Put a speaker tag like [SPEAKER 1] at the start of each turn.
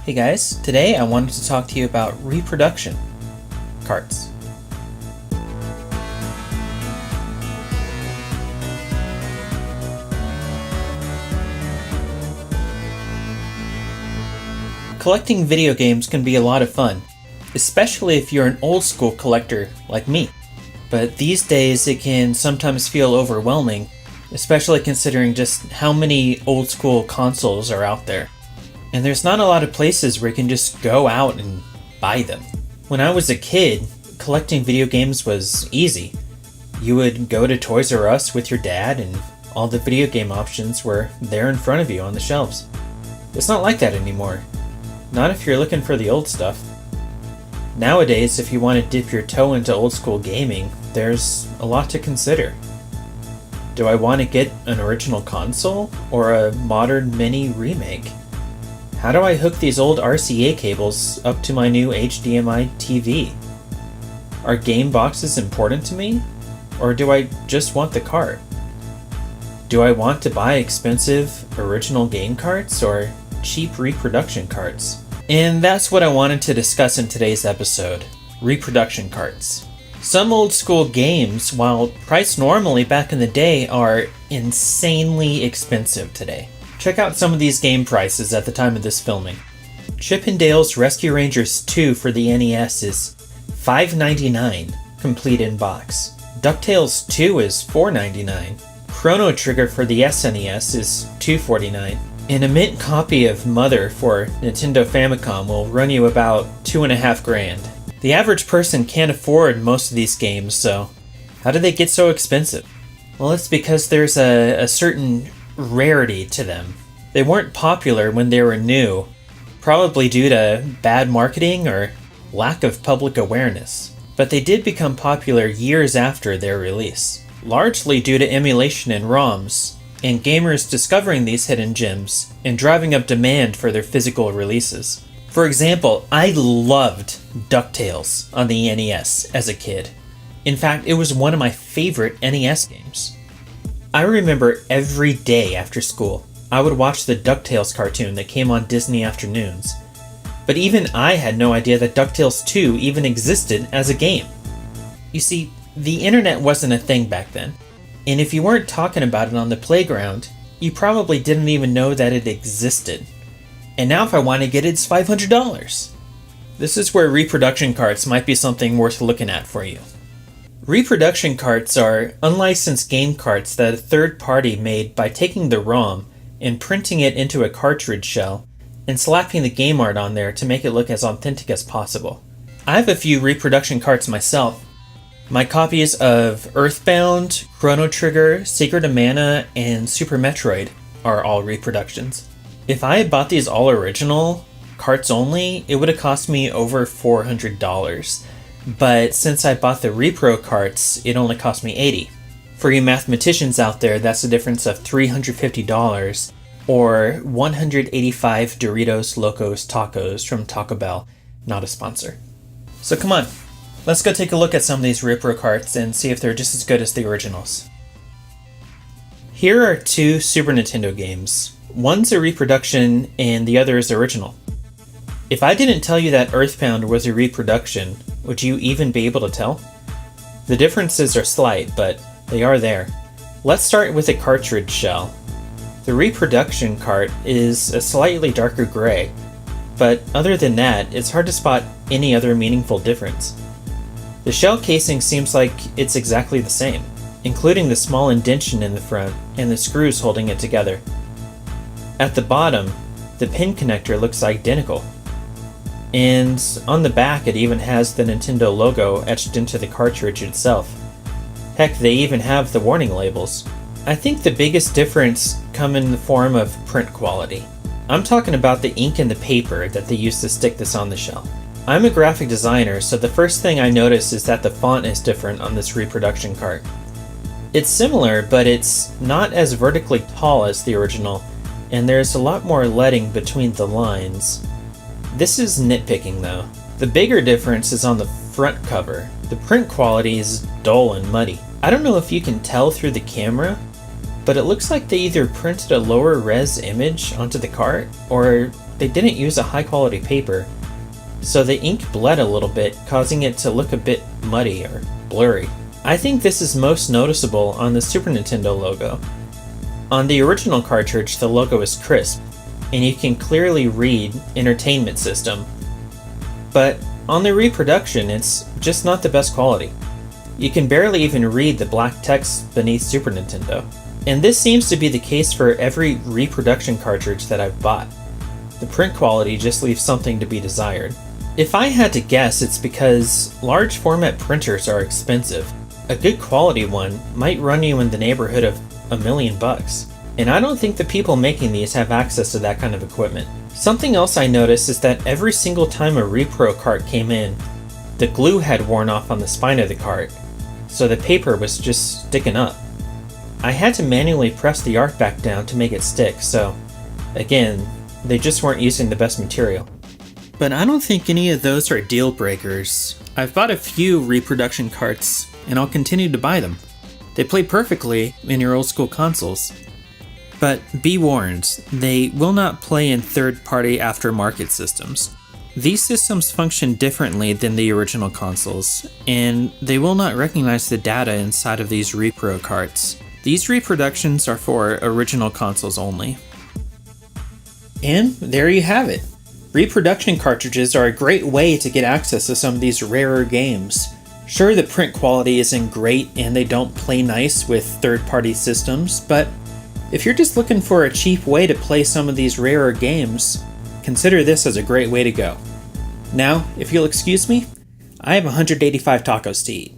[SPEAKER 1] Hey guys, today I wanted to talk to you about reproduction carts. Collecting video games can be a lot of fun, especially if you're an old school collector like me. But these days it can sometimes feel overwhelming, especially considering just how many old school consoles are out there. And there's not a lot of places where you can just go out and buy them. When I was a kid, collecting video games was easy. You would go to Toys R Us with your dad and all the video game options were there in front of you on the shelves. It's not like that anymore. Not if you're looking for the old stuff. Nowadays, if you want to dip your toe into old school gaming, there's a lot to consider. Do I want to get an original console or a modern mini remake? How do I hook these old RCA cables up to my new HDMI TV? Are game boxes important to me? Or do I just want the cart? Do I want to buy expensive original game carts or cheap reproduction carts? And that's what I wanted to discuss in today's episode, reproduction carts. Some old school games, while priced normally back in the day, are insanely expensive today. Check out some of these game prices at the time of this filming. Chip 'n Dale's Rescue Rangers 2 for the NES is $5.99, complete in box. DuckTales 2 is $4.99. Chrono Trigger for the SNES is $2.49. And a mint copy of Mother for Nintendo Famicom will run you about $2.5 grand. The average person can't afford most of these games, so how do they get so expensive? Well, it's because there's a certain rarity to them. They weren't popular when they were new, probably due to bad marketing or lack of public awareness. But they did become popular years after their release, largely due to emulation in ROMs, and gamers discovering these hidden gems and driving up demand for their physical releases. For example, I loved DuckTales on the NES as a kid. In fact, it was one of my favorite NES games. I remember every day after school, I would watch the DuckTales cartoon that came on Disney afternoons. But even I had no idea that DuckTales 2 even existed as a game. You see, the internet wasn't a thing back then. And if you weren't talking about it on the playground, you probably didn't even know that it existed. And now if I want to get it, it's $500. This is where reproduction carts might be something worth looking at for you. Reproduction carts are unlicensed game carts that a third party made by taking the ROM and printing it into a cartridge shell and slapping the game art on there to make it look as authentic as possible. I have a few reproduction carts myself. My copies of Earthbound, Chrono Trigger, Secret of Mana, and Super Metroid are all reproductions. If I had bought these all original, carts only, it would have cost me over $400. But since I bought the repro carts, it only cost me $80. For you mathematicians out there, that's a difference of $350 or 185 Doritos Locos Tacos from Taco Bell, not a sponsor. So come on, let's go take a look at some of these repro carts and see if they're just as good as the originals. Here are two Super Nintendo games. One's a reproduction and the other is original. If I didn't tell you that Earthbound was a reproduction, would you even be able to tell? The differences are slight, but they are there. Let's start with a cartridge shell. The reproduction cart is a slightly darker gray, but other than that, it's hard to spot any other meaningful difference. The shell casing seems like it's exactly the same, including the small indentation in the front and the screws holding it together. At the bottom, the pin connector looks identical. And on the back it even has the Nintendo logo etched into the cartridge itself. Heck, they even have the warning labels. I think the biggest difference come in the form of print quality. I'm talking about the ink and the paper that they used to stick this on the shell. I'm a graphic designer, so the first thing I notice is that the font is different on this reproduction cart. It's similar, but it's not as vertically tall as the original, and there's a lot more leading between the lines. This is nitpicking though. The bigger difference is on the front cover. The print quality is dull and muddy. I don't know if you can tell through the camera, but it looks like they either printed a lower res image onto the cart, or they didn't use a high quality paper, so the ink bled a little bit, causing it to look a bit muddy or blurry. I think this is most noticeable on the Super Nintendo logo. On the original cartridge, the logo is crisp, and you can clearly read Entertainment System. But on the reproduction, it's just not the best quality. You can barely even read the black text beneath Super Nintendo. And this seems to be the case for every reproduction cartridge that I've bought. The print quality just leaves something to be desired. If I had to guess, it's because large format printers are expensive. A good quality one might run you in the neighborhood of $1 million, and I don't think the people making these have access to that kind of equipment. Something else I noticed is that every single time a repro cart came in, the glue had worn off on the spine of the cart, so the paper was just sticking up. I had to manually press the art back down to make it stick, so again, they just weren't using the best material. But I don't think any of those are deal breakers. I've bought a few reproduction carts, and I'll continue to buy them. They play perfectly in your old school consoles. But be warned, they will not play in third-party aftermarket systems. These systems function differently than the original consoles, and they will not recognize the data inside of these repro carts. These reproductions are for original consoles only. And there you have it. Reproduction cartridges are a great way to get access to some of these rarer games. Sure, the print quality isn't great and they don't play nice with third-party systems, but if you're just looking for a cheap way to play some of these rarer games, consider this as a great way to go. Now, if you'll excuse me, I have 185 tacos to eat.